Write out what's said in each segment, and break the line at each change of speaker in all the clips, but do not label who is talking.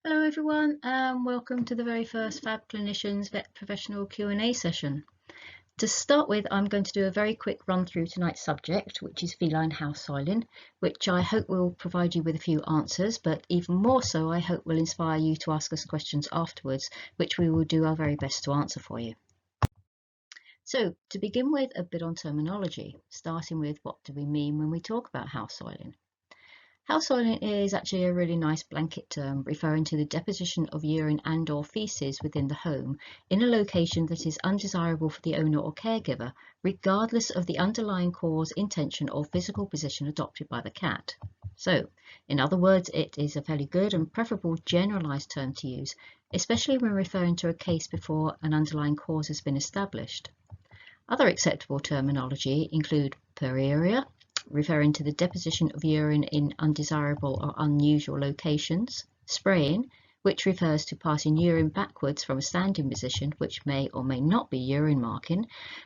Hello everyone and welcome to the very first Fab Clinicians Vet Professional Q&A session. To start with, I'm going to do a very quick run through tonight's subject, which is feline house soiling, which I hope will provide you with a few answers, but even more so I hope will inspire you to ask us questions afterwards, which we will do our very best to answer for you. So to begin with, a bit on terminology, starting with what do we mean when we talk about house soiling. House soiling is actually a really nice blanket term referring to the deposition of urine and/or feces within the home in a location that is undesirable for the owner or caregiver, regardless of the underlying cause, intention or physical position adopted by the cat. So, in other words, it is a fairly good and preferable generalized term to use, especially when referring to a case before an underlying cause has been established. Other acceptable terminology include pureuria, referring to the deposition of urine in undesirable or unusual locations, spraying, which refers to passing urine backwards from a standing position, which may or may not be urine marking.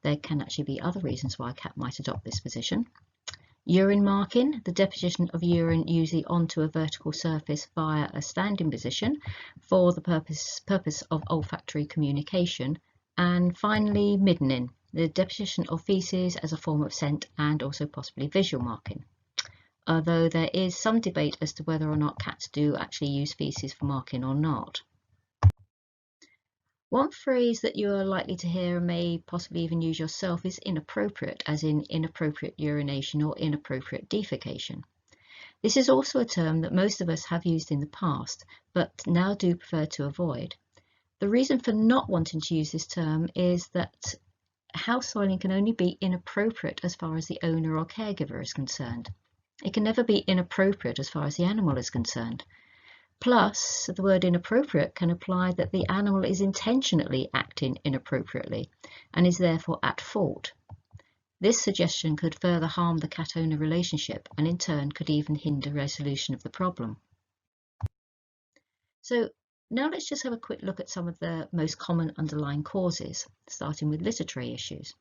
There can actually be other reasons why a cat might adopt this position. Urine marking, the deposition of urine usually onto a vertical surface via a standing position for the purpose of olfactory communication. And finally, middening, the deposition of feces as a form of scent and also possibly visual marking. Although there is some debate as to whether or not cats do actually use feces for marking or not. One phrase that you are likely to hear and may possibly even use yourself is inappropriate, as in inappropriate urination or inappropriate defecation. This is also a term that most of us have used in the past, but now do prefer to avoid. The reason for not wanting to use this term is that house soiling can only be inappropriate as far as the owner or caregiver is concerned. It can never be inappropriate as far as the animal is concerned. Plus, the word inappropriate can imply that the animal is intentionally acting inappropriately and is therefore at fault. This suggestion could further harm the cat-owner relationship and in turn could even hinder resolution of the problem. So now let's just have a quick look at some of the most common underlying causes, starting with litter tray issues.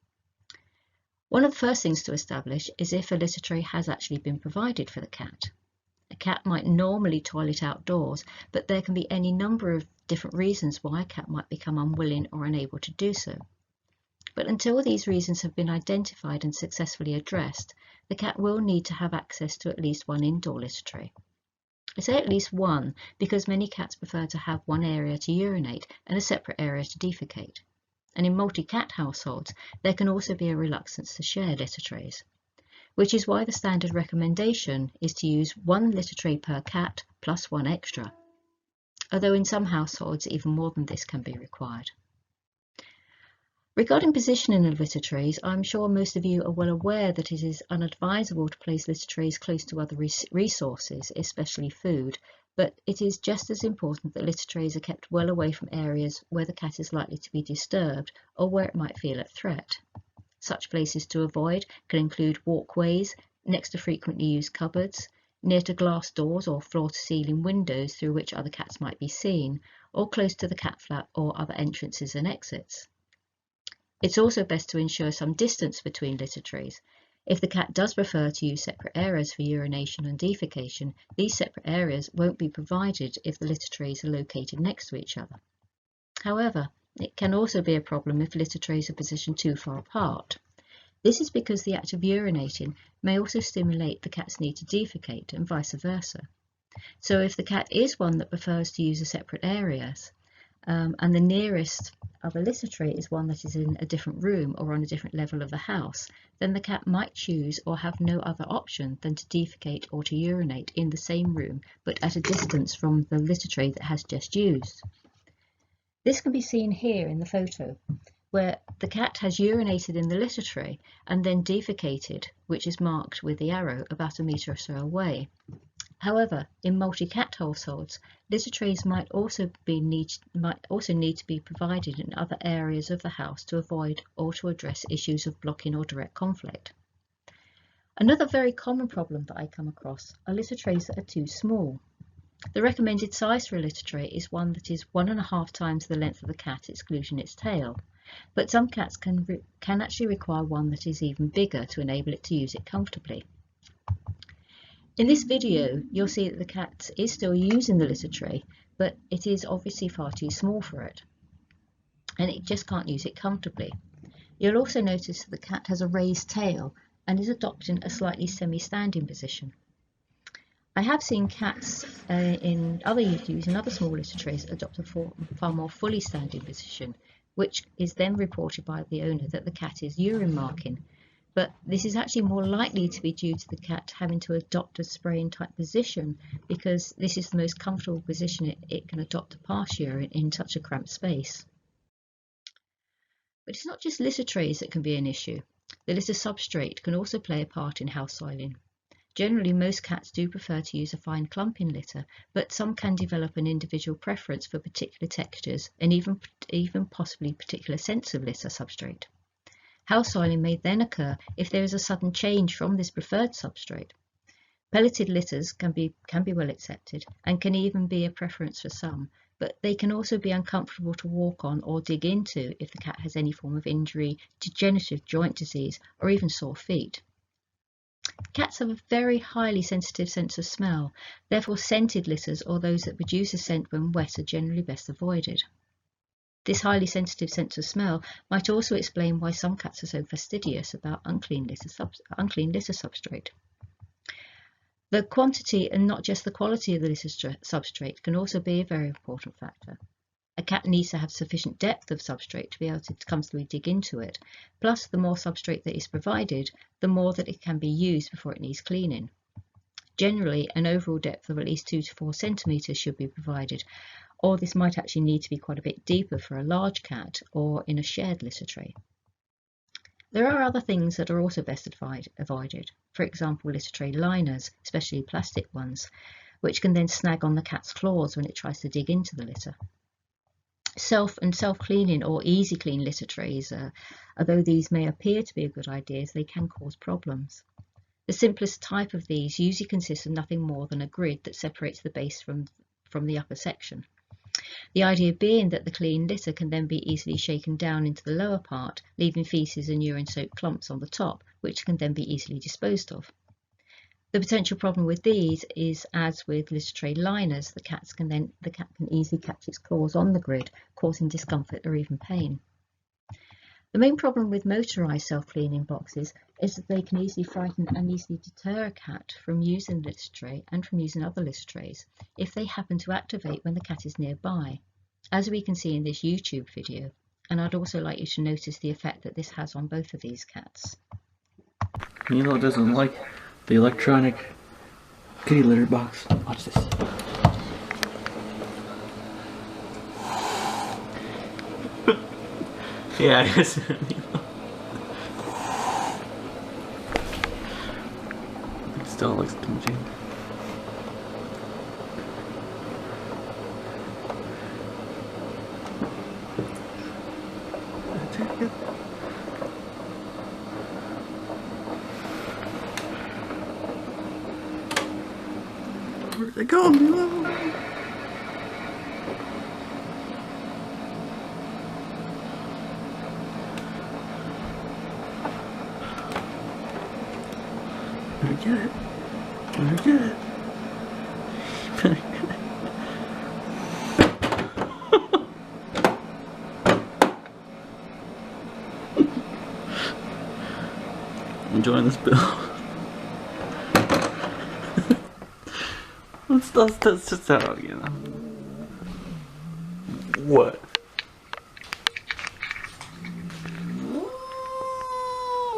One of the first things to establish is if a litter tray has actually been provided for the cat. A cat might normally toilet outdoors, but there can be any number of different reasons why a cat might become unwilling or unable to do so. But until these reasons have been identified and successfully addressed, the cat will need to have access to at least one indoor litter tray. I say at least one because many cats prefer to have one area to urinate and a separate area to defecate. And in multi-cat households, there can also be a reluctance to share litter trays, which is why the standard recommendation is to use one litter tray per cat plus one extra, although in some households even more than this can be required. Regarding positioning of litter trays, I'm sure most of you are well aware that it is unadvisable to place litter trays close to other resources, especially food, but it is just as important that litter trays are kept well away from areas where the cat is likely to be disturbed or where it might feel at threat. Such places to avoid can include walkways, next to frequently used cupboards, near to glass doors or floor-to-ceiling windows through which other cats might be seen, or close to the cat flap or other entrances and exits. It's also best to ensure some distance between litter trays. If the cat does prefer to use separate areas for urination and defecation, these separate areas won't be provided if the litter trays are located next to each other. However, it can also be a problem if litter trays are positioned too far apart. This is because the act of urinating may also stimulate the cat's need to defecate and vice versa. So if the cat is one that prefers to use separate areas, and the nearest other litter tray is one that is in a different room or on a different level of the house, then the cat might choose or have no other option than to defecate or to urinate in the same room but at a distance from the litter tray that has just used. This can be seen here in the photo, where the cat has urinated in the litter tray and then defecated, which is marked with the arrow about a metre or so away. However, in multi-cat households, litter trays might also need to be provided in other areas of the house to avoid or to address issues of blocking or direct conflict. Another very common problem that I come across are litter trays that are too small. The recommended size for a litter tray is one that is 1.5 times the length of the cat excluding its tail, but some cats can actually require one that is even bigger to enable it to use it comfortably. In this video, you'll see that the cat is still using the litter tray, but it is obviously far too small for it, and it just can't use it comfortably. You'll also notice that the cat has a raised tail and is adopting a slightly semi-standing position. I have seen cats in other use in other small litter trays adopt a far more fully standing position, which is then reported by the owner that the cat is urine marking. But this is actually more likely to be due to the cat having to adopt a spraying type position, because this is the most comfortable position it can adopt to pass urine in such a cramped space. But it's not just litter trays that can be an issue. The litter substrate can also play a part in house soiling. Generally, most cats do prefer to use a fine clumping litter, but some can develop an individual preference for particular textures and even possibly particular scents of litter substrate. House soiling may then occur if there is a sudden change from this preferred substrate. Pelleted litters can be well accepted and can even be a preference for some, but they can also be uncomfortable to walk on or dig into if the cat has any form of injury, degenerative joint disease, or even sore feet. Cats have a very highly sensitive sense of smell, therefore scented litters or those that produce a scent when wet are generally best avoided. This highly sensitive sense of smell might also explain why some cats are so fastidious about unclean litter substrate. The quantity and not just the quality of the litter substrate can also be a very important factor. A cat needs to have sufficient depth of substrate to be able to comfortably dig into it, plus the more substrate that is provided, the more that it can be used before it needs cleaning. Generally, an overall depth of at least 2 to 4 centimeters should be provided, or this might actually need to be quite a bit deeper for a large cat or in a shared litter tray. There are other things that are also best avoided, for example litter tray liners, especially plastic ones, which can then snag on the cat's claws when it tries to dig into the litter. Self-cleaning or easy clean litter trays, although these may appear to be a good idea, they can cause problems. The simplest type of these usually consists of nothing more than a grid that separates the base from the upper section. The idea being that the clean litter can then be easily shaken down into the lower part, leaving feces and urine-soaked clumps on the top, which can then be easily disposed of. The potential problem with these is, as with litter tray liners, the cat can easily catch its claws on the grid, causing discomfort or even pain. The main problem with motorised self-cleaning boxes is that they can easily frighten and easily deter a cat from using the litter tray and from using other litter trays if they happen to activate when the cat is nearby, as we can see in this YouTube video, and I'd also like you to notice the effect that this has on both of these cats.
Milo doesn't like the electronic kitty litter box. Watch this. Yeah, I guess. It still looks dingy. Where'd they go, Milo? Better get it. Better get it. Better get it. Enjoying this bill. Let's just out, you know. What?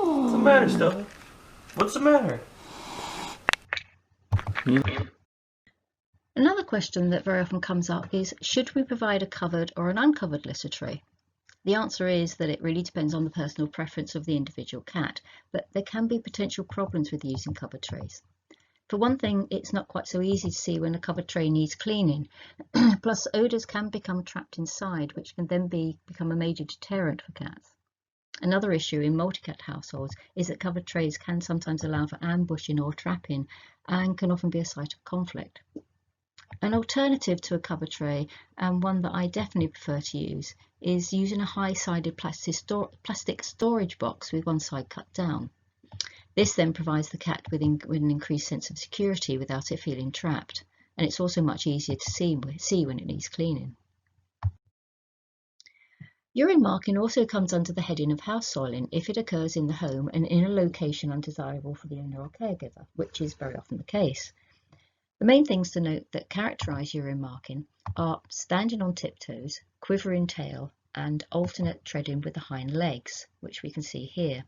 What's the matter, Stella? What's the matter?
Another question that very often comes up is, should we provide a covered or an uncovered litter tray? The answer is that it really depends on the personal preference of the individual cat, but there can be potential problems with using covered trays. For one thing, it's not quite so easy to see when a covered tray needs cleaning, plus odours can become trapped inside, which can then become a major deterrent for cats. Another issue in multi-cat households is that covered trays can sometimes allow for ambushing or trapping and can often be a site of conflict. An alternative to a cover tray, and one that I definitely prefer to use, is using a high-sided plastic storage box with one side cut down. This then provides the cat with an increased sense of security without it feeling trapped, and it's also much easier to see when it needs cleaning. Urine marking also comes under the heading of house soiling if it occurs in the home and in a location undesirable for the owner or caregiver, which is very often the case. The main things to note that characterise urine marking are standing on tiptoes, quivering tail, and alternate treading with the hind legs, which we can see here.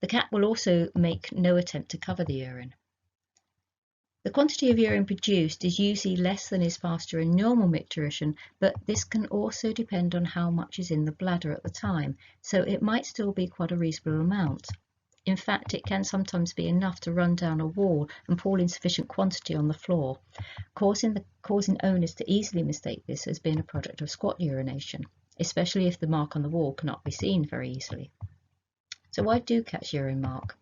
The cat will also make no attempt to cover the urine. The quantity of urine produced is usually less than is passed during normal micturition, but this can also depend on how much is in the bladder at the time, so it might still be quite a reasonable amount. In fact, it can sometimes be enough to run down a wall and pour in sufficient quantity on the floor, causing owners to easily mistake this as being a product of squat urination, especially if the mark on the wall cannot be seen very easily. So why do cats urine mark?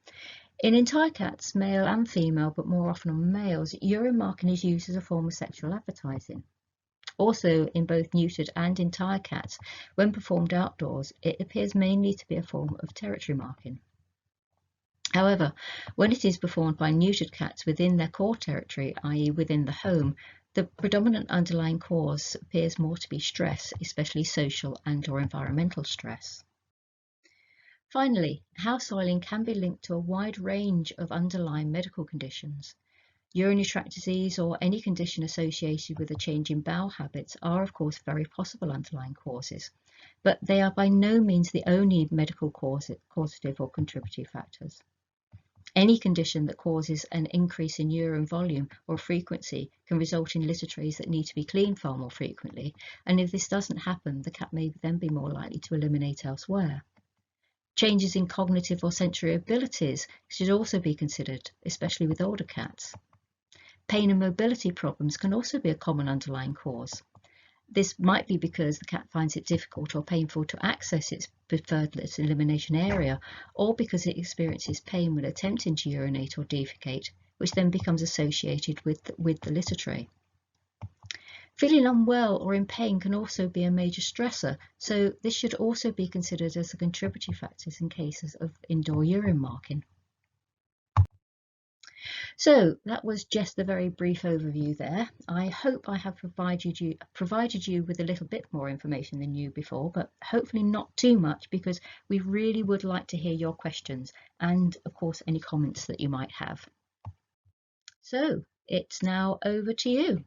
In entire cats, male and female, but more often on males, urine marking is used as a form of sexual advertising. Also, in both neutered and entire cats, when performed outdoors, it appears mainly to be a form of territory marking. However, when it is performed by neutered cats within their core territory, i.e. within the home, the predominant underlying cause appears more to be stress, especially social and/or environmental stress. Finally, house soiling can be linked to a wide range of underlying medical conditions. Urinary tract disease or any condition associated with a change in bowel habits are of course very possible underlying causes, but they are by no means the only medical causative or contributory factors. Any condition that causes an increase in urine volume or frequency can result in litter trays that need to be cleaned far more frequently, and if this doesn't happen, the cat may then be more likely to eliminate elsewhere. Changes in cognitive or sensory abilities should also be considered, especially with older cats. Pain and mobility problems can also be a common underlying cause. This might be because the cat finds it difficult or painful to access its preferred litter elimination area, or because it experiences pain when attempting to urinate or defecate, which then becomes associated with the litter tray. Feeling unwell or in pain can also be a major stressor, so this should also be considered as a contributory factor in cases of indoor urine marking. So that was just a very brief overview there. I hope I have provided you with a little bit more information than you before, but hopefully not too much, because we really would like to hear your questions and of course any comments that you might have. So it's now over to you.